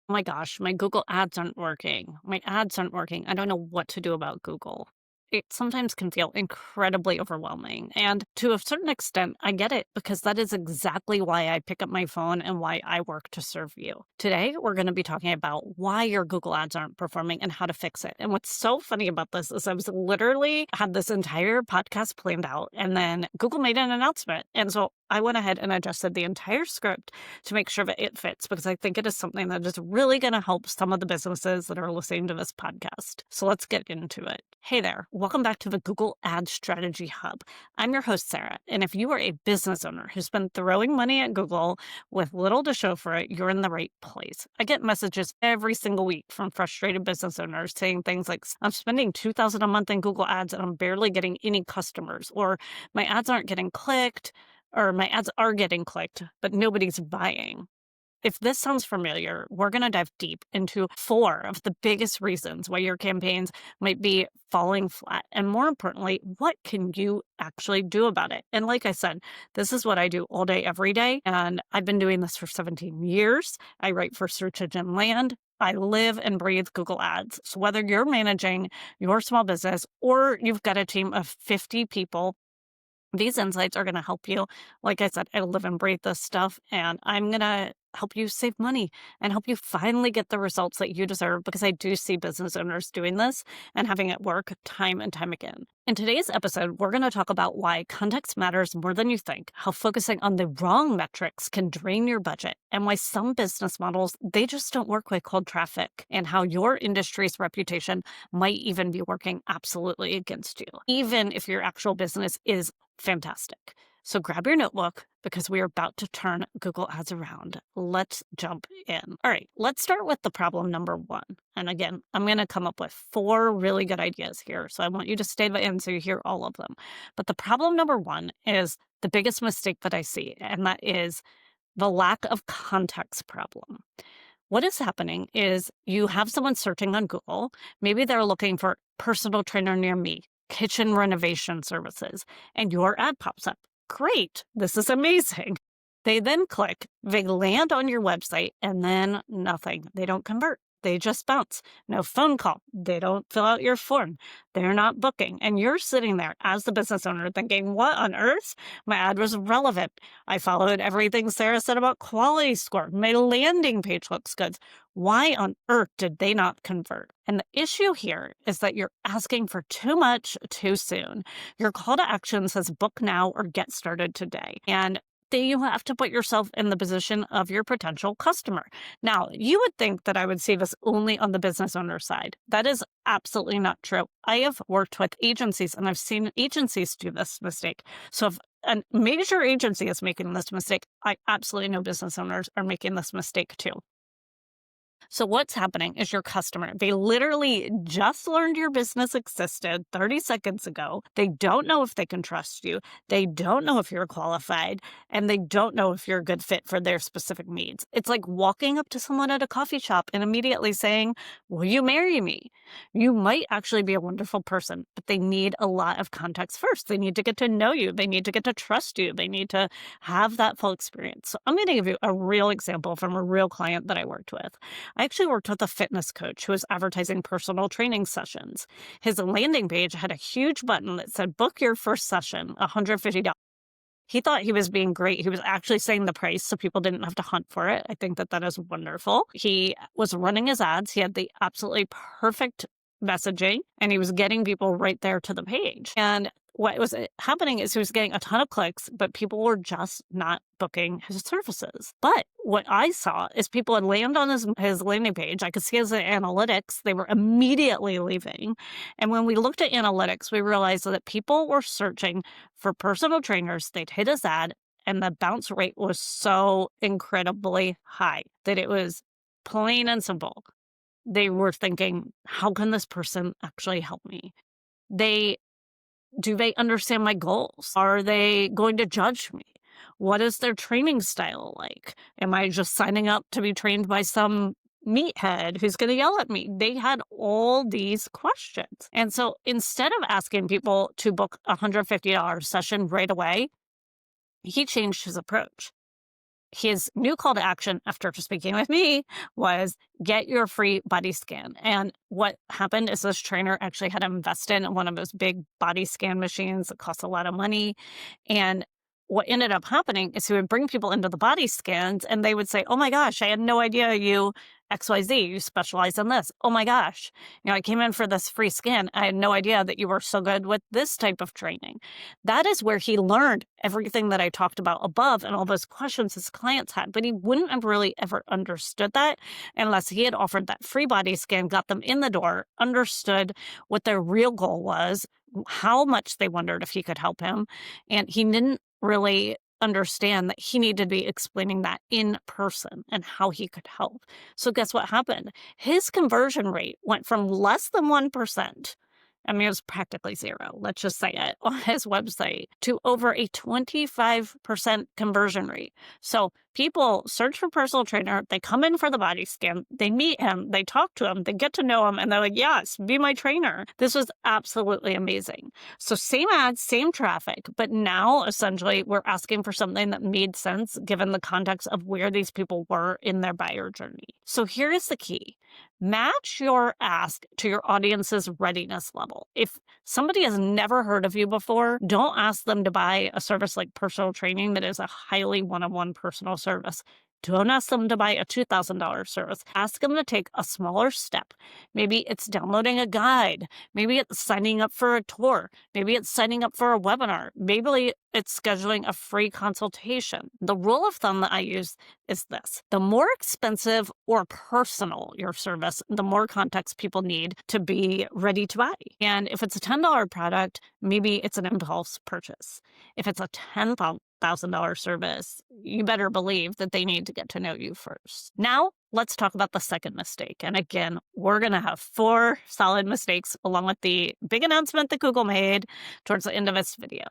Oh my gosh, my Google ads aren't working. My ads aren't working. I don't know what to do about Google. It sometimes can feel incredibly overwhelming. And to a certain extent, I get it because that is exactly why I pick up my phone and why I work to serve you. Today, we're going to be talking about why your Google ads aren't performing and how to fix it. And what's so funny about this is I was literally had this entire podcast planned out and then Google made an announcement. And so I went ahead and adjusted the entire script to make sure that it fits because I think it is something that is really going to help some of the businesses that are listening to this podcast. So let's get into it. Hey there, welcome back to the Google Ad Strategy Hub. I'm your host, Sarah, and if you are a business owner who's been throwing money at Google with little to show for it, you're in the right place. I get messages every single week from frustrated business owners saying things like, I'm spending $2,000 a month in Google Ads and I'm barely getting any customers, or my ads aren't getting clicked, or my ads are getting clicked, but nobody's buying. If this sounds familiar, we're going to dive deep into 4 of the biggest reasons why your campaigns might be falling flat. And more importantly, what can you actually do about it? And like I said, this is what I do all day, every day. And I've been doing this for 17 years. I write for Search Engine Land. I live and breathe Google Ads. So whether you're managing your small business or you've got a team of 50 people, these insights are going to help you. Like I said, I live and breathe this stuff, and I'm going to help you save money and help you finally get the results that you deserve because I do see business owners doing this and having it work time and time again. In today's episode, we're going to talk about why context matters more than you think, how focusing on the wrong metrics can drain your budget, and why some business models, they just don't work with cold traffic, and how your industry's reputation might even be working absolutely against you, even if your actual business is fantastic. So grab your notebook because we are about to turn Google Ads around. Let's jump in. All right, let's start with the problem number 1. And again, I'm going to come up with 4 really good ideas here. So I want you to stay to the end so you hear all of them. But the problem number 1 is the biggest mistake that I see, and that is the lack of context problem. What is happening is you have someone searching on Google. Maybe they're looking for personal trainer near me, kitchen renovation services, and your ad pops up. Great, this is amazing. They then click, they land on your website, and then nothing. They don't convert. They just bounce. No phone call. They don't fill out your form. They're not booking. And you're sitting there as the business owner thinking, what on earth? My ad was relevant. I followed everything Sarah said about quality score. My landing page looks good. Why on earth did they not convert? And the issue here is that you're asking for too much too soon. Your call to action says book now or get started today. And then you have to put yourself in the position of your potential customer. Now, you would think that I would see this only on the business owner side. That is absolutely not true. I have worked with agencies and I've seen agencies do this mistake. So if a major agency is making this mistake, I absolutely know business owners are making this mistake too. So what's happening is your customer, they literally just learned your business existed 30 seconds ago. They don't know if they can trust you. They don't know if you're qualified, and they don't know if you're a good fit for their specific needs. It's like walking up to someone at a coffee shop and immediately saying, will you marry me? You might actually be a wonderful person, but they need a lot of context first. They need to get to know you. They need to get to trust you. They need to have that full experience. So I'm going to give you a real example from a real client that I worked with. I actually worked with a fitness coach who was advertising personal training sessions. His landing page had a huge button that said, book your first session, $150. He thought he was being great. He was actually saying the price so people didn't have to hunt for it. I think that that is wonderful. He was running his ads. He had the absolutely perfect messaging, and he was getting people right there to the page. And what was happening is he was getting a ton of clicks, but people were just not booking his services. But what I saw is people would land on his landing page. I could see his analytics. They were immediately leaving. And when we looked at analytics, we realized that people were searching for personal trainers. They'd hit his ad, and the bounce rate was so incredibly high that it was plain and simple. They were thinking, how can this person actually help me? Do they understand my goals? Are they going to judge me? What is their training style like? Am I just signing up to be trained by some meathead who's going to yell at me? They had all these questions. And so instead of asking people to book a $150 session right away, he changed his approach. his new call to action after speaking with me was get your free body scan. And what happened is this trainer actually had invested in one of those big body scan machines that cost a lot of money. And what ended up happening is he would bring people into the body scans and they would say, "Oh my gosh, I had no idea you XYZ, you specialize in this. Oh my gosh, I came in for this free scan. I had no idea that you were so good with this type of training." That is where he learned everything that I talked about above and all those questions his clients had. But he wouldn't have really ever understood that unless he had offered that free body scan, got them in the door, understood what their real goal was, how much they wondered if he could help him. And he didn't really understand that he needed to be explaining that in person and how he could help. So guess what happened? His conversion rate went from less than 1%. I mean, it was practically zero, let's just say it, on his website, to over a 25% conversion rate. So people search for personal trainer, they come in for the body scan, they meet him, they talk to him, they get to know him, and they're like, yes, be my trainer. This was absolutely amazing. So same ads, same traffic, but now essentially we're asking for something that made sense given the context of where these people were in their buyer journey. So here is the key. Match your ask to your audience's readiness level. If somebody has never heard of you before, don't ask them to buy a service like personal training that is a highly one-on-one personal service. Don't ask them to buy a $2,000 service. Ask them to take a smaller step. Maybe it's downloading a guide. Maybe it's signing up for a tour. Maybe it's signing up for a webinar. Maybe it's scheduling a free consultation. The rule of thumb that I use is this. The more expensive or personal your service, the more context people need to be ready to buy. And if it's a $10 product, maybe it's an impulse purchase. If it's a $10,000 service, you better believe that they need to get to know you first. Now, let's talk about the second mistake. And again, we're going to have 4 solid mistakes along with the big announcement that Google made towards the end of this video.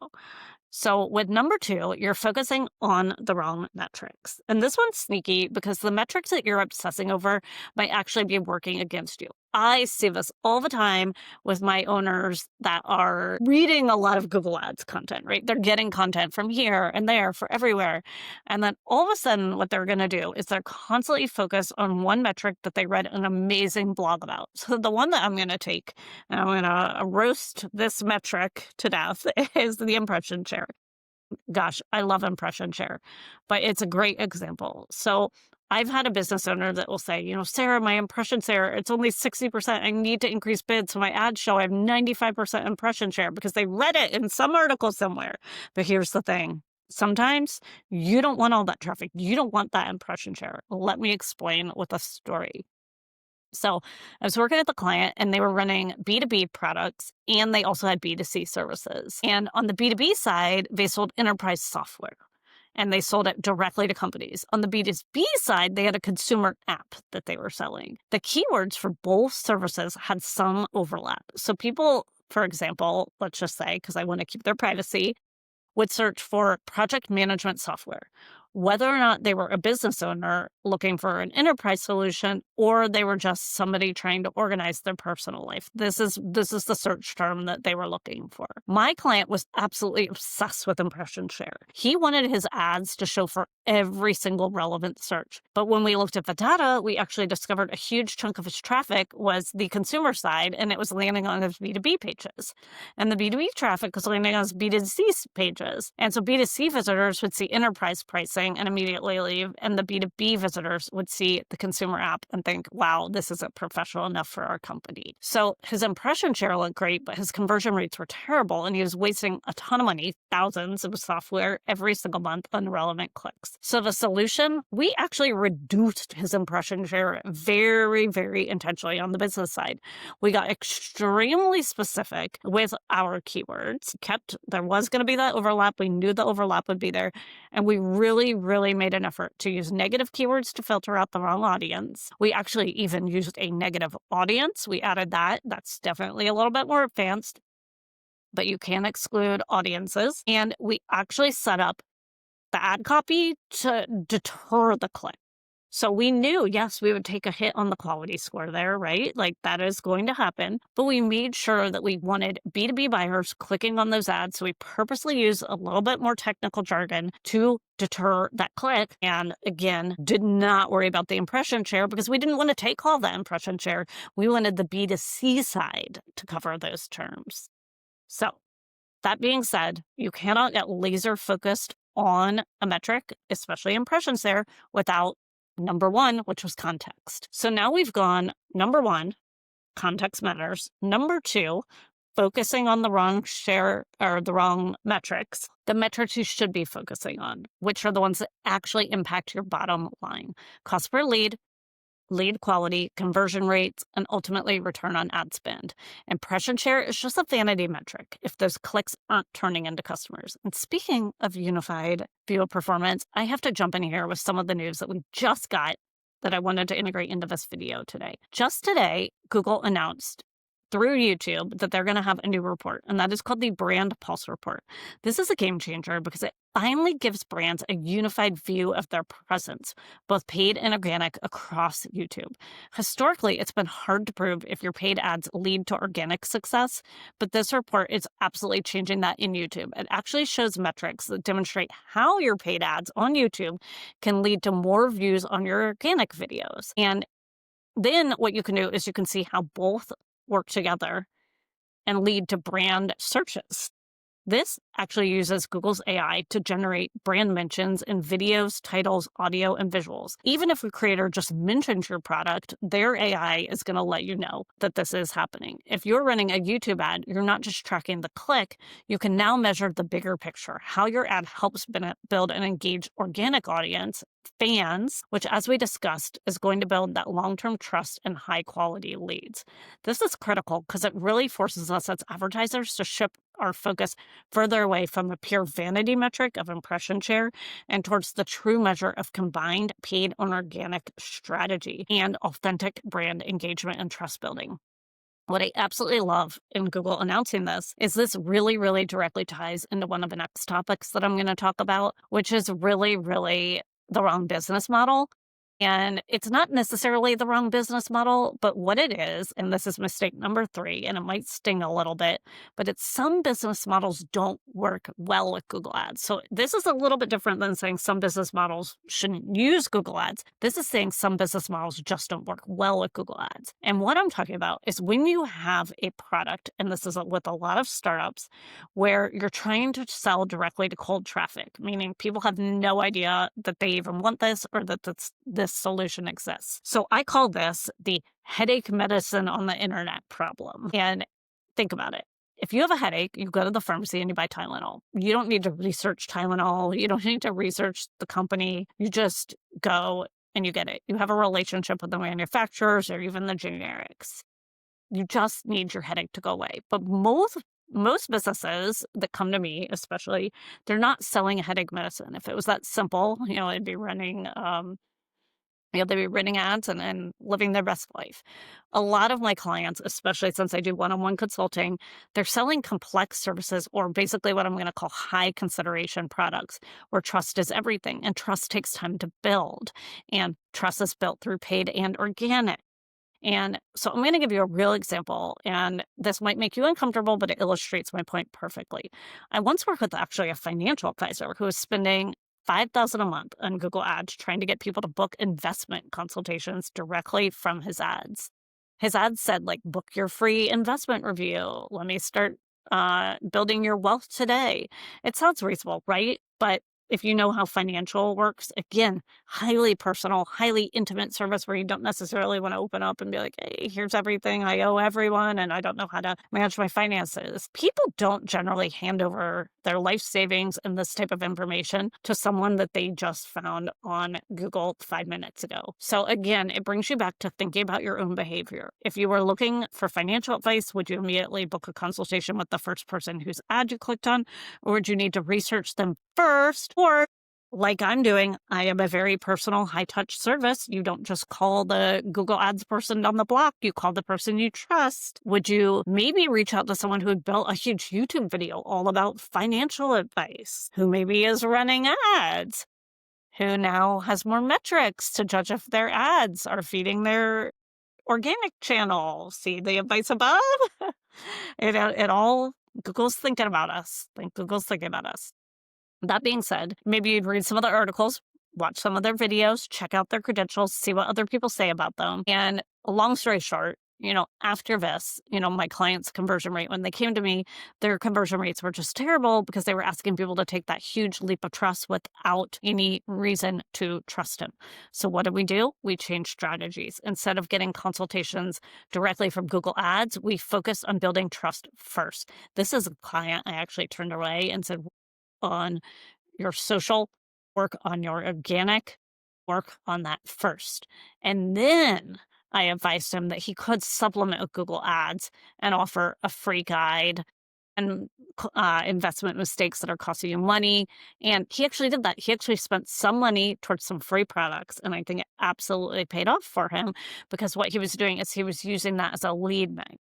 So with number 2, you're focusing on the wrong metrics. And this one's sneaky because the metrics that you're obsessing over might actually be working against you. I see this all the time with my owners that are reading a lot of Google Ads content, right? They're getting content from here and there for everywhere. And then all of a sudden, what they're going to do is they're constantly focused on one metric that they read an amazing blog about. So the one that I'm going to take, and I'm going to roast this metric to death, is the impression share. Gosh, I love impression share, but it's a great example. So I've had a business owner that will say, Sarah, my impression share, it's only 60%. I need to increase bids. So my ads show I have 95% impression share because they read it in some article somewhere. But here's the thing. Sometimes you don't want all that traffic. You don't want that impression share. Let me explain with a story. So I was working with a client and they were running B2B products and they also had B2C services. And on the B2B side, they sold enterprise software and they sold it directly to companies. On the B2B side, they had a consumer app that they were selling. The keywords for both services had some overlap. So people, for example, let's just say, because I want to keep their privacy, would search for project management software, whether or not they were a business owner looking for an enterprise solution or they were just somebody trying to organize their personal life. This is the search term that they were looking for. My client was absolutely obsessed with impression share. He wanted his ads to show for every single relevant search. But when we looked at the data, we actually discovered a huge chunk of his traffic was the consumer side, and it was landing on his B2B pages. And the B2B traffic was landing on his B2C pages. And so B2C visitors would see enterprise pricing and immediately leave, and the B2B visitors would see the consumer app and think, wow, this isn't professional enough for our company. So his impression share looked great, but his conversion rates were terrible, and he was wasting a ton of money, thousands of software every single month on relevant clicks. So the solution, we actually reduced his impression share very, very intentionally on the business side. We got extremely specific with our keywords. There was going to be that overlap. We knew the overlap would be there. And we really made an effort to use negative keywords to filter out the wrong audience. We actually even used a negative audience. We added that. That's definitely a little bit more advanced, but you can exclude audiences. And we actually set up the ad copy to deter the click. So we knew, yes, we would take a hit on the quality score there, right? Like that is going to happen. But we made sure that we wanted B2B buyers clicking on those ads. So we purposely used a little bit more technical jargon to deter that click. And again, did not worry about the impression share because we didn't want to take all that impression share. We wanted the B2C side to cover those terms. So that being said, you cannot get laser focused on a metric, especially impressions there, without number one, which was context. So now we've gone number one, context matters. Number two, focusing on the wrong share or the wrong metrics, the metrics you should be focusing on, which are the ones that actually impact your bottom line. Cost per lead quality, conversion rates, and ultimately return on ad spend. Impression share is just a vanity metric if those clicks aren't turning into customers. And speaking of unified view of performance, I have to jump in here with some of the news that we just got that I wanted to integrate into this video today. Just today, Google announced through YouTube that they're going to have a new report, and that is called the Brand Pulse Report. This is a game changer because it finally gives brands a unified view of their presence, both paid and organic, across YouTube. Historically, it's been hard to prove if your paid ads lead to organic success, but this report is absolutely changing that in YouTube. It actually shows metrics that demonstrate how your paid ads on YouTube can lead to more views on your organic videos. And then what you can do is you can see how both work together and lead to brand searches. This actually uses Google's AI to generate brand mentions in videos, titles, audio, and visuals. Even if a creator just mentions your product, their AI is going to let you know that this is happening. If you're running a YouTube ad, you're not just tracking the click, you can now measure the bigger picture, how your ad helps build an engaged organic audience, fans, which, as we discussed, is going to build that long-term trust and high-quality leads. This is critical because it really forces us as advertisers to shift our focus further away from the pure vanity metric of impression share and towards the true measure of combined paid and organic strategy and authentic brand engagement and trust building. What I absolutely love in Google announcing this is this really, really directly ties into one of the next topics that I'm going to talk about, which is really, really the wrong business model. And it's not necessarily the wrong business model, but what it is, and this is mistake number 3, and it might sting a little bit, but it's some business models don't work well with Google Ads. So this is a little bit different than saying some business models shouldn't use Google Ads. This is saying some business models just don't work well with Google Ads. And what I'm talking about is when you have a product, and this is with a lot of startups, where you're trying to sell directly to cold traffic, meaning people have no idea that they even want this or that this solution exists. So I call this the headache medicine on the internet problem. And think about it. If you have a headache, you go to the pharmacy and you buy Tylenol. You don't need to research Tylenol. You don't need to research the company. You just go and you get it. You have a relationship with the manufacturers or even the generics. You just need your headache to go away. But most businesses that come to me, especially, they're not selling a headache medicine. If it was that simple, it'd be running they'd be running ads and living their best life. A lot of my clients, especially since I do one-on-one consulting, they're selling complex services or basically what I'm going to call high consideration products where trust is everything and trust takes time to build and trust is built through paid and organic. And so I'm going to give you a real example, and this might make you uncomfortable, but it illustrates my point perfectly. I once worked with actually a financial advisor who was spending $5,000 a month on Google Ads trying to get people to book investment consultations directly from his ads. His ads said, like, book your free investment review. Let me start building your wealth today. It sounds reasonable, right? But if you know how financial works, again, highly personal, highly intimate service where you don't necessarily want to open up and be like, hey, here's everything I owe everyone and I don't know how to manage my finances. People don't generally hand over their life savings and this type of information to someone that they just found on Google 5 minutes ago. So again, it brings you back to thinking about your own behavior. If you were looking for financial advice, would you immediately book a consultation with the first person whose ad you clicked on? Or would you need to research them first? Or like I'm doing, I am a very personal, high-touch service. You don't just call the Google Ads person down the block. You call the person you trust. Would you maybe reach out to someone who had built a huge YouTube video all about financial advice, who maybe is running ads? who now has more metrics to judge if their ads are feeding their organic channel. See the advice above? It all Google's thinking about us. Think Google's thinking about us. That being said, maybe you'd read some of the articles, watch some of their videos, check out their credentials, see what other people say about them. And long story short, after this, my clients' conversion rate, when they came to me, their conversion rates were just terrible because they were asking people to take that huge leap of trust without any reason to trust him. So what did we do? We changed strategies. Instead of getting consultations directly from Google Ads, we focused on building trust first. This is a client I actually turned away and said, on your social, work on your organic, work on that first. And then I advised him that he could supplement with Google Ads and offer a free guide and investment mistakes that are costing you money. And he actually did that. He actually spent some money towards some free products. And I think it absolutely paid off for him because what he was doing is he was using that as a lead magnet.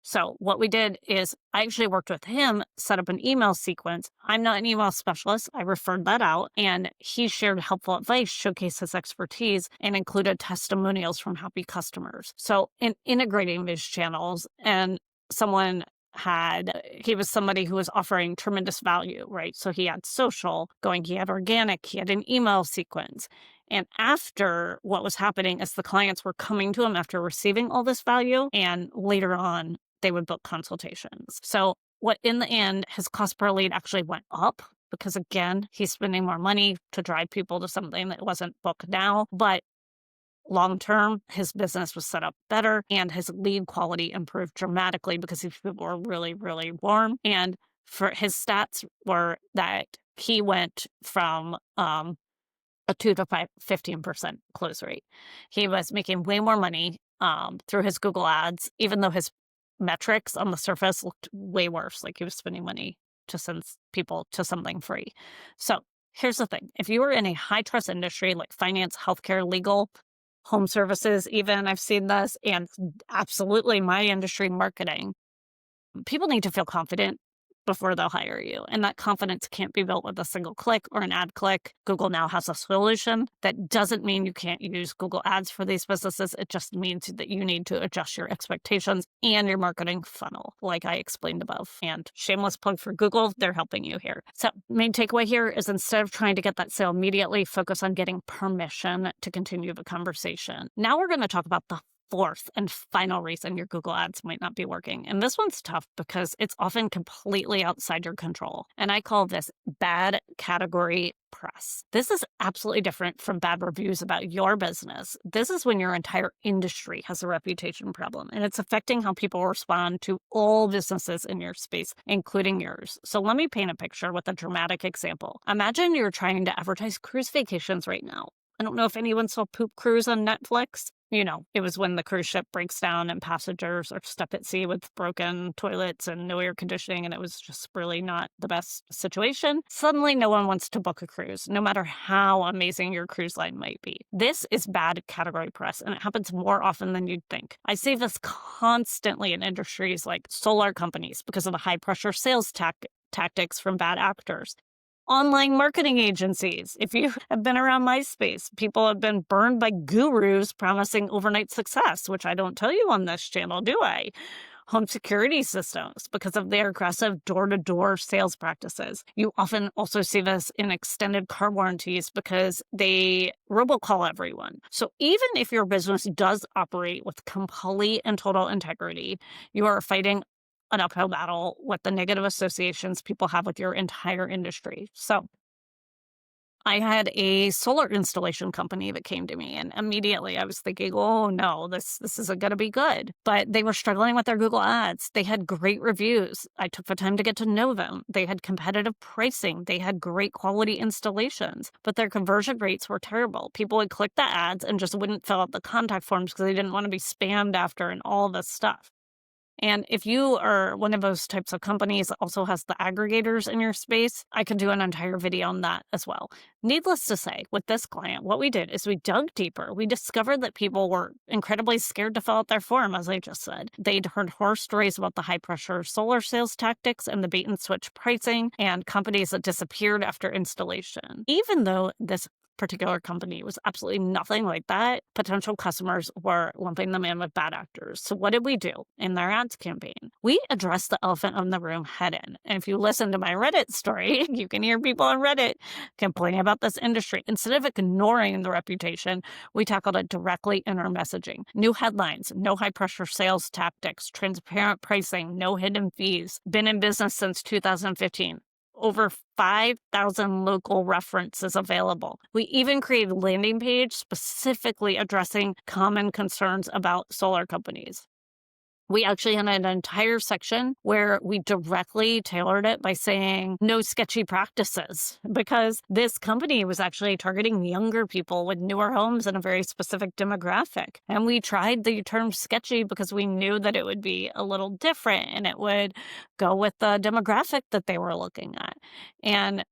So what we did is I actually worked with him, set up an email sequence. I'm not an email specialist. I referred that out and he shared helpful advice, showcased his expertise, and included testimonials from happy customers. So in integrating these channels and he was somebody who was offering tremendous value, right? So he had social going, he had organic, he had an email sequence. And after what was happening is the clients were coming to him after receiving all this value and later on they would book consultations. So what in the end, his cost per lead actually went up because again, he's spending more money to drive people to something that wasn't booked now. But long term, his business was set up better and his lead quality improved dramatically because these people were really, really warm. And for his stats were that he went from a 2 to 15% close rate. He was making way more money through his Google Ads, even though his metrics on the surface looked way worse, like he was spending money to send people to something free. So here's the thing. If you are in a high trust industry like finance, healthcare, legal, home services, even I've seen this, and absolutely my industry, marketing, people need to feel confident before they'll hire you. And that confidence can't be built with a single click or an ad click. Google now has a solution. That doesn't mean you can't use Google Ads for these businesses. It just means that you need to adjust your expectations and your marketing funnel, like I explained above. And shameless plug for Google, they're helping you here. So main takeaway here is instead of trying to get that sale immediately, focus on getting permission to continue the conversation. Now we're going to talk about the fourth and final reason your Google Ads might not be working. And this one's tough because it's often completely outside your control. And I call this bad category press. This is absolutely different from bad reviews about your business. This is when your entire industry has a reputation problem and it's affecting how people respond to all businesses in your space, including yours. So let me paint a picture with a dramatic example. Imagine you're trying to advertise cruise vacations right now. I don't know if anyone saw Poop Cruise on Netflix. It was when the cruise ship breaks down and passengers are stuck at sea with broken toilets and no air conditioning, and it was just really not the best situation. Suddenly, no one wants to book a cruise, no matter how amazing your cruise line might be. This is bad category press, and it happens more often than you'd think. I see this constantly in industries like solar companies because of the high-pressure sales tactics from bad actors. Online marketing agencies. If you have been around my space, people have been burned by gurus promising overnight success, which I don't tell you on this channel, do I? Home security systems because of their aggressive door-to-door sales practices. You often also see this in extended car warranties because they robocall everyone. So even if your business does operate with complete and total integrity, you are fighting an uphill battle with the negative associations people have with your entire industry. So I had a solar installation company that came to me, and immediately I was thinking, oh no, this isn't going to be good. But they were struggling with their Google Ads. They had great reviews. I took the time to get to know them. They had competitive pricing. They had great quality installations, but their conversion rates were terrible. People would click the ads and just wouldn't fill out the contact forms because they didn't want to be spammed after and all this stuff. And if you are one of those types of companies that also has the aggregators in your space, I could do an entire video on that as well. Needless to say, with this client, what we did is we dug deeper. We discovered that people were incredibly scared to fill out their form, as I just said. They'd heard horror stories about the high-pressure solar sales tactics and the bait-and-switch pricing and companies that disappeared after installation. Even though this particular company was absolutely nothing like that. Potential customers were lumping them in with bad actors. So what did we do in their ads campaign? We addressed the elephant in the room head in. And if you listen to my Reddit story, you can hear people on Reddit complaining about this industry. Instead of ignoring the reputation, we tackled it directly in our messaging. New headlines, no high pressure sales tactics, transparent pricing, no hidden fees. Been in business since 2015. Over 5,000 local references available. We even created a landing page specifically addressing common concerns about solar companies. We actually had an entire section where we directly tailored it by saying no sketchy practices, because this company was actually targeting younger people with newer homes in a very specific demographic. And we tried the term sketchy because we knew that it would be a little different and it would go with the demographic that they were looking at. And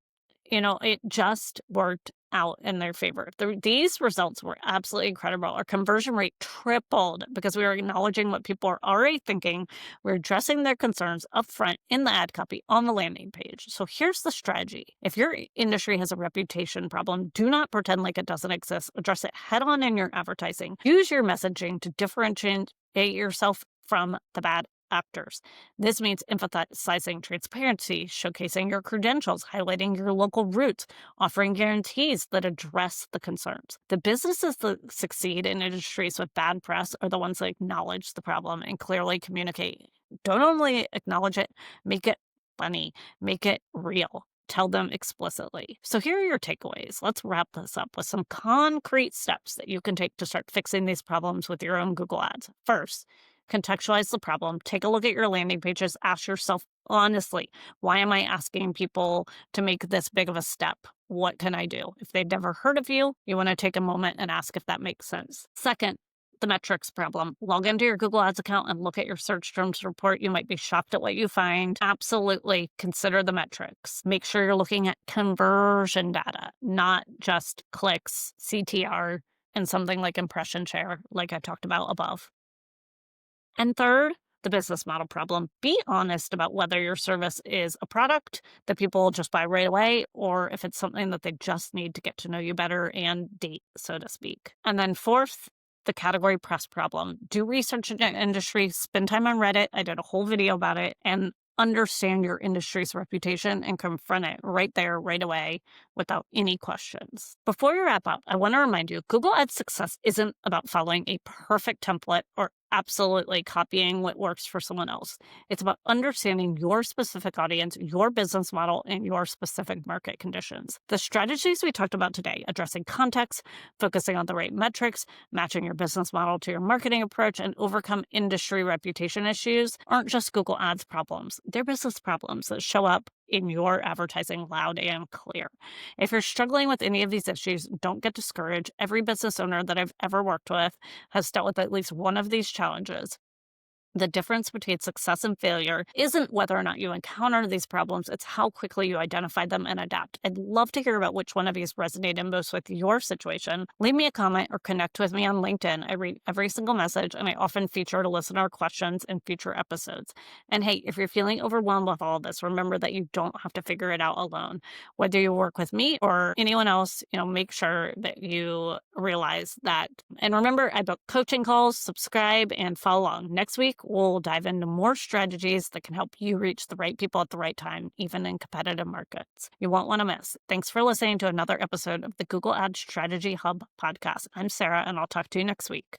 it just worked out in their favor. These results were absolutely incredible. Our conversion rate tripled because we were acknowledging what people are already thinking. We're addressing their concerns upfront in the ad copy on the landing page. So here's the strategy. If your industry has a reputation problem, do not pretend like it doesn't exist. Address it head on in your advertising. Use your messaging to differentiate yourself from the bad actors. This means emphasizing transparency, showcasing your credentials, highlighting your local roots, offering guarantees that address the concerns. The businesses that succeed in industries with bad press are the ones that acknowledge the problem and clearly communicate. Don't only acknowledge it, make it funny, make it real. Tell them explicitly. So here are your takeaways. Let's wrap this up with some concrete steps that you can take to start fixing these problems with your own Google Ads. First, contextualize the problem. Take a look at your landing pages. Ask yourself honestly, why am I asking people to make this big of a step? What can I do? If they've never heard of you, you want to take a moment and ask if that makes sense. Second, the metrics problem. Log into your Google Ads account and look at your search terms report. You might be shocked at what you find. Absolutely consider the metrics. Make sure you're looking at conversion data, not just clicks, CTR, and something like impression share, like I talked about above. And third, the business model problem. Be honest about whether your service is a product that people just buy right away, or if it's something that they just need to get to know you better and date, so to speak. And then fourth, the category press problem. Do research in the industry, spend time on Reddit. I did a whole video about it, and understand your industry's reputation and confront it right there, right away, without any questions. Before we wrap up, I want to remind you, Google Ads success isn't about following a perfect template or absolutely copying what works for someone else. It's about understanding your specific audience, your business model, and your specific market conditions. The strategies we talked about today, addressing context, focusing on the right metrics, matching your business model to your marketing approach, and overcome industry reputation issues, aren't just Google Ads problems. They're business problems that show up in your advertising loud and clear. If you're struggling with any of these issues, don't get discouraged. Every business owner that I've ever worked with has dealt with at least one of these challenges. The difference between success and failure isn't whether or not you encounter these problems, it's how quickly you identify them and adapt. I'd love to hear about which one of these resonated most with your situation. Leave me a comment or connect with me on LinkedIn. I read every single message, and I often feature listener questions in future episodes. And hey, if you're feeling overwhelmed with all of this, remember that you don't have to figure it out alone. Whether you work with me or anyone else, make sure that you realize that. And remember, I book coaching calls, subscribe, and follow along. Next week, we'll dive into more strategies that can help you reach the right people at the right time, even in competitive markets. You won't want to miss. Thanks for listening to another episode of the Google Ads Strategy Hub podcast. I'm Sarah, and I'll talk to you next week.